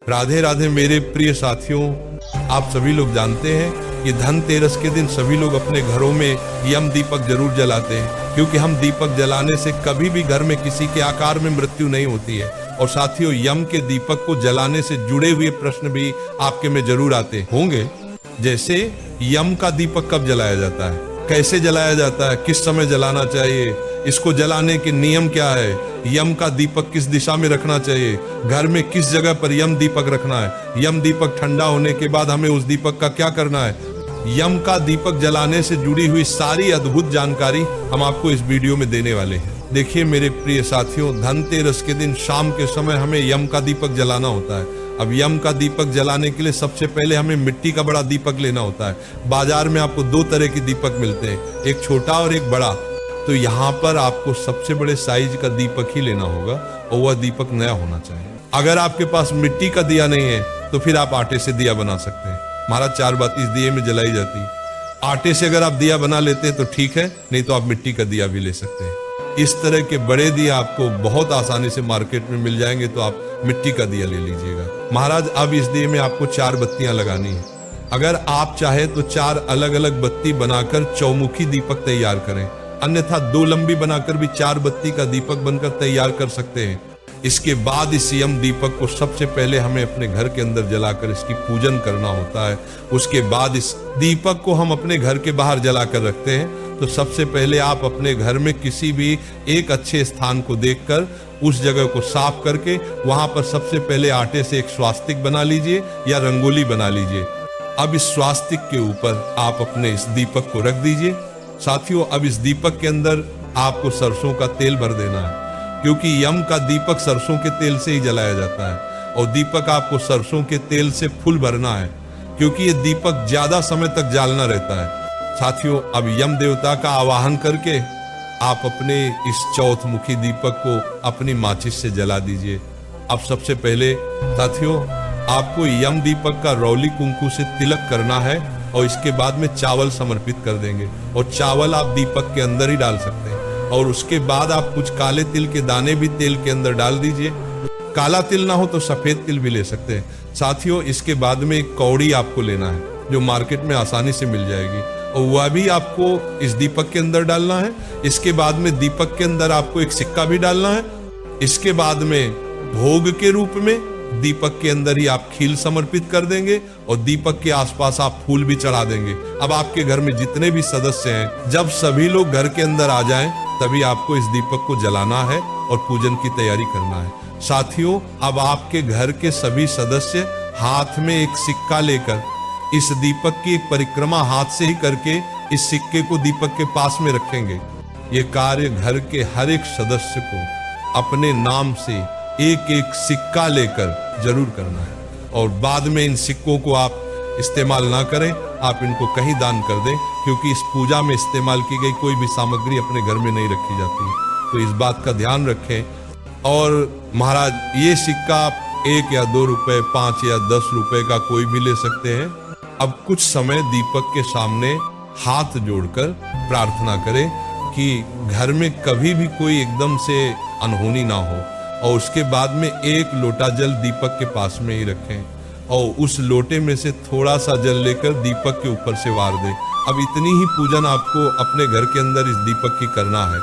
राधे राधे मेरे प्रिय साथियों, आप सभी लोग जानते हैं कि धनतेरस के दिन सभी लोग अपने घरों में यम दीपक जरूर जलाते हैं, क्योंकि हम दीपक जलाने से कभी भी घर में किसी के आकार में मृत्यु नहीं होती है। और साथियों, यम के दीपक को जलाने से जुड़े हुए प्रश्न भी आपके में जरूर आते होंगे, जैसे यम का दीपक कब जलाया जाता है, कैसे जलाया जाता है, किस समय जलाना चाहिए, इसको जलाने के नियम क्या है, यम का दीपक किस दिशा में रखना चाहिए, घर में किस जगह पर यम दीपक रखना है, यम दीपक ठंडा होने के बाद हमें उस दीपक का क्या करना है। यम का दीपक जलाने से जुड़ी हुई सारी अद्भुत जानकारी हम आपको इस वीडियो में देने वाले हैं। देखिए मेरे प्रिय साथियों, धनतेरस के दिन शाम के समय हमें यम का दीपक जलाना होता है। अब यम का दीपक जलाने के लिए सबसे पहले हमें मिट्टी का बड़ा दीपक लेना होता है। बाजार में आपको दो तरह के दीपक मिलते हैं, एक छोटा और एक बड़ा। तो यहाँ पर आपको सबसे बड़े साइज का दीपक ही लेना होगा और वह दीपक नया होना चाहिए। अगर आपके पास मिट्टी का दिया नहीं है तो फिर आप आटे से दिया बना सकते हैं। महाराज 4 बाती इस दिए में जलाई जाती है। आटे से अगर आप दिया बना लेते हैं तो ठीक है, नहीं तो आप मिट्टी का दिया भी ले सकते हैं। इस तरह के बड़े दिया आपको बहुत आसानी से मार्केट में मिल जाएंगे, तो आप मिट्टी का दिया ले लीजिएगा। महाराज अब इस दिए में आपको 4 बत्तियां लगानी है। अगर आप चाहे तो 4 अलग अलग बत्ती बनाकर चौमुखी दीपक तैयार करें, अन्यथा 2 लंबी बनाकर भी 4 बत्ती का दीपक बनकर तैयार कर सकते हैं। इसके बाद इस यम दीपक को सबसे पहले हमें अपने घर के अंदर जलाकर इसकी पूजन करना होता है। उसके बाद इस दीपक को हम अपने घर के बाहर जलाकर रखते हैं। तो सबसे पहले आप अपने घर में किसी भी एक अच्छे स्थान को देखकर उस जगह को साफ करके वहां पर सबसे पहले आटे से एक स्वास्तिक बना लीजिए या रंगोली बना लीजिए। अब इस स्वास्तिक के ऊपर आप अपने इस दीपक को रख दीजिए। साथियों, अब इस दीपक के अंदर आपको सरसों का तेल भर देना है, क्योंकि यम का दीपक सरसों के तेल से ही जलाया जाता है। और दीपक आपको सरसों के तेल से फुल भरना है, क्योंकि ये दीपक ज्यादा समय तक जलना रहता है। साथियों, अब यम देवता का आवाहन करके आप अपने इस चौथमुखी दीपक को अपनी माचिस से जला दीजिए। अब सबसे पहले साथियों, आपको यम दीपक का रौली कुंकू से तिलक करना है और इसके बाद में चावल समर्पित कर देंगे। और चावल आप दीपक के अंदर ही डाल सकते हैं। और उसके बाद आप कुछ काले तिल के दाने भी तेल के अंदर डाल दीजिए। काला तिल ना हो तो सफेद तिल भी ले सकते हैं। साथियों, इसके बाद में एक कौड़ी आपको लेना है, जो मार्केट में आसानी से मिल जाएगी, और वह भी आपको इस दीपक के अंदर डालना है। इसके बाद में दीपक के अंदर आपको एक सिक्का भी डालना है। इसके बाद में भोग के रूप में दीपक के अंदर ही आप खील समर्पित कर देंगे और दीपक के आसपास आप फूल भी चढ़ा देंगे। अब आपके घर में जितने भी सदस्य हैं, जब सभी लोग घर के अंदर आ जाएं, तभी आपको इस दीपक को जलाना है और पूजन की तैयारी करना है। साथियों, अब आपके घर के सभी सदस्य हाथ में एक सिक्का लेकर इस दीपक की एक परिक्रमा हाथ से ही करके इस सिक्के को दीपक के पास में रखेंगे। ये कार्य घर के हर एक सदस्य को अपने नाम से एक एक सिक्का लेकर जरूर करना है। और बाद में इन सिक्कों को आप इस्तेमाल ना करें, आप इनको कहीं दान कर दें, क्योंकि इस पूजा में इस्तेमाल की गई कोई भी सामग्री अपने घर में नहीं रखी जाती है। तो इस बात का ध्यान रखें। और महाराज, ये सिक्का आप 1 या 2 रुपए, 5 या 10 रुपए का कोई भी ले सकते हैं। अब कुछ समय दीपक के सामने हाथ जोड़कर प्रार्थना करें कि घर में कभी भी कोई एकदम से अनहोनी ना हो। और उसके बाद में 1 लोटा जल दीपक के पास में ही रखें और उस लोटे में से थोड़ा सा जल लेकर दीपक के ऊपर से वार दें। अब इतनी ही पूजन आपको अपने घर के अंदर इस दीपक की करना है।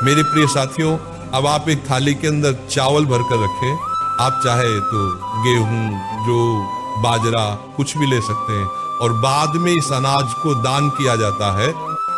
मेरे प्रिय साथियों, अब आप एक थाली के अंदर चावल भरकर रखें। आप चाहे तो गेहूं, जौ, बाजरा कुछ भी ले सकते हैं। और बाद में इस अनाज को दान किया जाता है।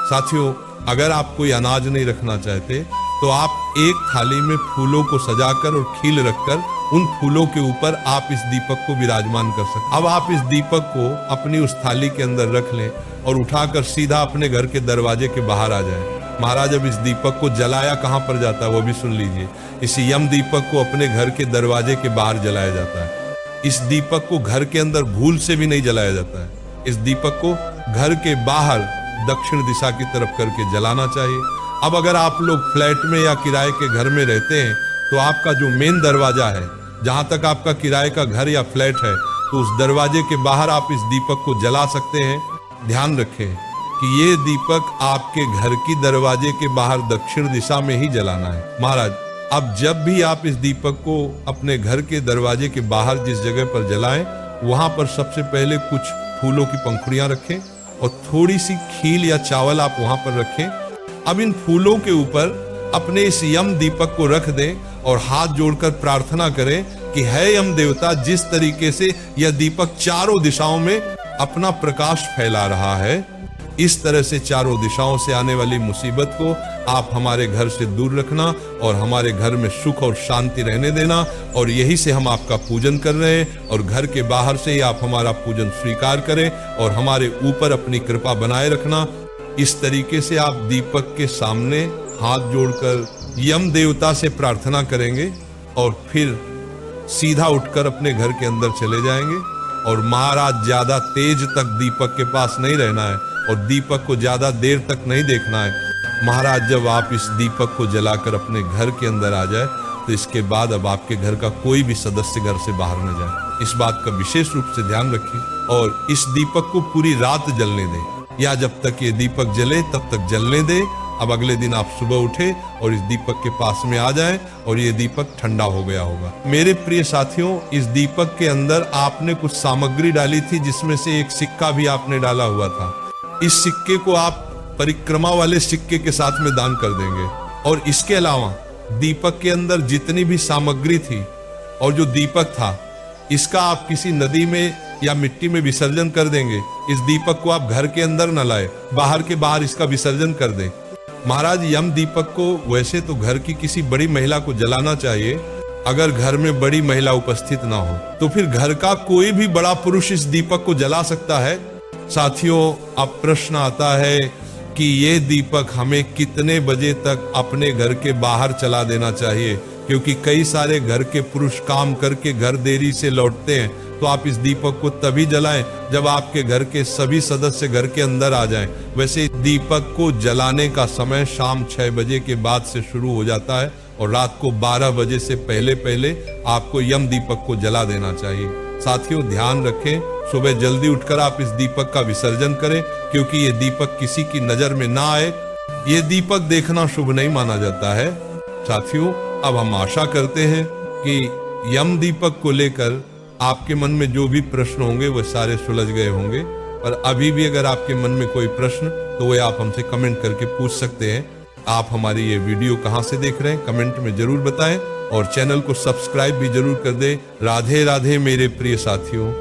साथियों, अगर आप कोई अनाज नहीं रखना चाहते तो आप एक थाली में फूलों को सजाकर और खील रखकर उन फूलों के ऊपर आप इस दीपक को विराजमान कर सकते। अब आप इस दीपक को अपनी उस थाली के अंदर रख लें और उठाकर सीधा अपने घर के दरवाजे के बाहर आ जाएं। महाराज, अब इस दीपक को जलाया कहाँ पर जाता है वो भी सुन लीजिए। इस यम दीपक को अपने घर के दरवाजे के बाहर जलाया जाता है। इस दीपक को घर के अंदर भूल से भी नहीं जलाया जाता है। इस दीपक को घर के बाहर दक्षिण दिशा की तरफ करके जलाना चाहिए। अब अगर आप लोग फ्लैट में या किराए के घर में रहते हैं तो आपका जो मेन दरवाजा है, जहां तक आपका किराए का घर या फ्लैट है, तो उस दरवाजे के बाहर आप इस दीपक को जला सकते हैं। ध्यान रखें कि ये दीपक आपके घर की दरवाजे के बाहर दक्षिण दिशा में ही जलाना है। महाराज, अब जब भी आप इस दीपक को अपने घर के दरवाजे के बाहर जिस जगह पर जलाएं, वहां पर सबसे पहले कुछ फूलों की पंखुड़ियां रखें और थोड़ी सी खील या चावल आप वहां पर रखें। अब इन फूलों के ऊपर अपने इस यम दीपक को रख दें और हाथ जोड़कर प्रार्थना करें कि हे यम देवता, जिस तरीके से यह दीपक चारों दिशाओं में अपना प्रकाश फैला रहा है, इस तरह से चारों दिशाओं से आने वाली मुसीबत को आप हमारे घर से दूर रखना और हमारे घर में सुख और शांति रहने देना। और यही से हम आपका पूजन कर रहे हैं और घर के बाहर से ही आप हमारा पूजन स्वीकार करें और हमारे ऊपर अपनी कृपा बनाए रखना। इस तरीके से आप दीपक के सामने हाथ जोड़कर यम देवता से प्रार्थना करेंगे और फिर सीधा उठकर अपने घर के अंदर चले जाएंगे। और महाराज, ज्यादा तेज तक दीपक के पास नहीं रहना है और दीपक को ज्यादा देर तक नहीं देखना है। महाराज, जब आप इस दीपक को जलाकर अपने घर के अंदर आ जाए तो इसके बाद अब आपके घर का कोई भी सदस्य घर से बाहर न जाए। इस बात का विशेष रूप से ध्यान रखें और इस दीपक को पूरी रात जलने दें, या जब तक ये दीपक जले तब तक जलने दें। अब अगले दिन आप सुबह उठे और इस दीपक के पास में आ जाएं और ये दीपक ठंडा हो गया होगा। मेरे प्रिय साथियों, इस दीपक के अंदर आपने कुछ सामग्री डाली थी, जिसमें से एक सिक्का भी आपने डाला हुआ था। इस सिक्के को आप परिक्रमा वाले सिक्के के साथ में दान कर देंगे। और इसके अलावा दीपक के अंदर जितनी भी सामग्री थी और जो दीपक था, इसका आप किसी नदी में या मिट्टी में विसर्जन कर देंगे। इस दीपक को आप घर के अंदर न लाए, बाहर के बाहर इसका विसर्जन कर दें। महाराज, यम दीपक को वैसे तो घर की किसी बड़ी महिला को जलाना चाहिए। अगर घर में बड़ी महिला उपस्थित ना हो तो फिर घर का कोई भी बड़ा पुरुष इस दीपक को जला सकता है। साथियों, अब प्रश्न आता है कि ये दीपक हमें कितने बजे तक अपने घर के बाहर चला देना चाहिए, क्योंकि कई सारे घर के पुरुष काम करके घर देरी से लौटते हैं। तो आप इस दीपक को तभी जलाएं जब आपके घर के सभी सदस्य घर के अंदर आ जाएं। वैसे दीपक को जलाने का समय शाम 6 बजे के बाद से शुरू हो जाता है और रात को 12 बजे से पहले पहले आपको यम दीपक को जला देना चाहिए। साथियों, ध्यान रखें, सुबह जल्दी उठकर आप इस दीपक का विसर्जन करें, क्योंकि ये दीपक किसी की नजर में ना आए। ये दीपक देखना शुभ नहीं माना जाता है। साथियों, अब हम आशा करते हैं कि यम दीपक को लेकर आपके मन में जो भी प्रश्न होंगे वह सारे सुलझ गए होंगे। पर अभी भी अगर आपके मन में कोई प्रश्न, तो वह आप हमसे कमेंट करके पूछ सकते हैं। आप हमारी ये वीडियो कहाँ से देख रहे हैं कमेंट में जरूर बताएं और चैनल को सब्सक्राइब भी जरूर कर दें। राधे राधे मेरे प्रिय साथियों।